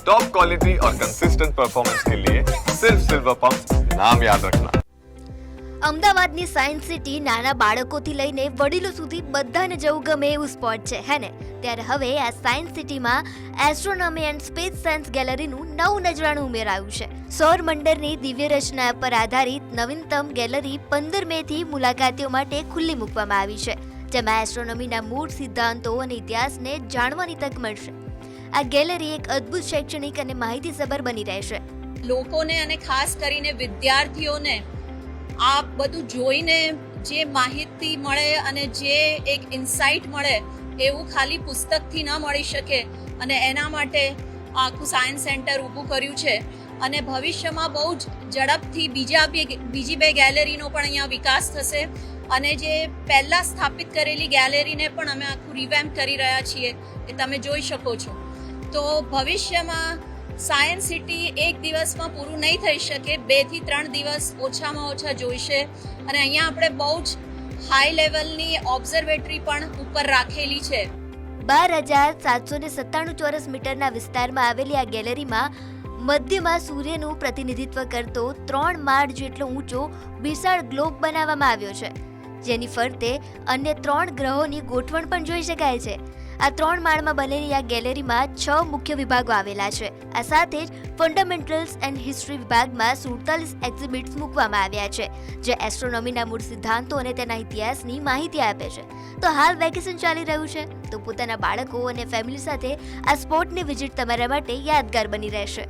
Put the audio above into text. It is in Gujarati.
टॉप क्वालिटी और कंसिस्टेंट परफॉर्मेंस के लिए सिर्फ सिल्वर पंप नाम याद रखना। અમદાવાદની સાયન્સ સિટી નાના બાળકોથી લઈને વડીલો સુધી બધાને જવું ગમે એવું સ્પોટ છે હે ને. ત્યારે હવે આ સાયન્સ સિટીમાં એસ્ટ્રોનોમી એન્ડ સ્પેસ સાયન્સ ગેલેરીનું નવું નજરાણું ઉમેરાયું છે. સૌર મંડળની દિવ્ય રચના પર આધારિત નવીનતમ ગેલેરી 15 મેથી મુલાકાતીઓ માટે ખુલ્લી મૂકવામાં આવી છે, જેમાં એસ્ટ્રોનોમીના મૂળ સિદ્ધાંતો અને ઇતિહાસને જાણવાની તક મળશે. આ ગેલેરી એક અદ્ભુત શૈક્ષણિક અને માહિતીસભર બની રહેશે. લોકોને અને ખાસ કરીને વિદ્યાર્થીઓને આ બધું જોઈને જે માહિતી મળે અને જે એક ઇન્સાઇટ મળે એવું ખાલી પુસ્તકથી ન મળી શકે, અને એના માટે આખું સાયન્સ સેન્ટર ઊભું કર્યું છે. અને ભવિષ્યમાં બહુ જ ઝડપથી બીજી બે ગેલેરીનો પણ અહીંયા વિકાસ થશે, અને જે પહેલાં સ્થાપિત કરેલી ગેલેરીને પણ અમે આખું રિવેમ્પ કરી રહ્યા છીએ, એ તમે જોઈ શકો છો. તો ભવિષ્યમાં સાયન્સ સિટી એક દિવસમાં પૂરું નહીં થઈ શકે, 2 થી 3 દિવસ ઓછામાં ઓછા જોઈશે. અને અહીંયા આપણે બહુ જ હાઈ લેવલની ઓબ્ઝર્વેટરી પણ ઉપર રાખેલી છે. 12,797 ચોરસ મીટરના વિસ્તારમાં આવેલી આ ગેલેરીમાં મધ્યમાં સૂર્યનું પ્રતિનિધિત્વ કરતો 3 માળ જેટલો ઊંચો વિશાળ ગ્લોબ બનાવવામાં આવ્યો છે, જેની ફરતે અન્ય 3 ગ્રહોની ગોઠવણ પણ જોઈ શકાય છે. આ 3 માળમાં બનેલી આ ગેલેરીમાં 6 મુખ્ય વિભાગો આવેલા છે. આ સાથે જ ફંડામેન્ટલ્સ એન્ડ હિસ્ટ્રી વિભાગમાં 47 એક્ઝિબિટ્સ મૂકવામાં આવ્યા છે, જે એસ્ટ્રોનોમીના મૂળ સિદ્ધાંતો અને તેના ઇતિહાસની માહિતી આપે છે. તો હાલ વેકેશન ચાલી રહ્યું છે, તો પોતાના બાળકો અને ફેમિલી સાથે આ સ્પોટની વિઝિટ તમારા માટે યાદગાર બની રહેશે.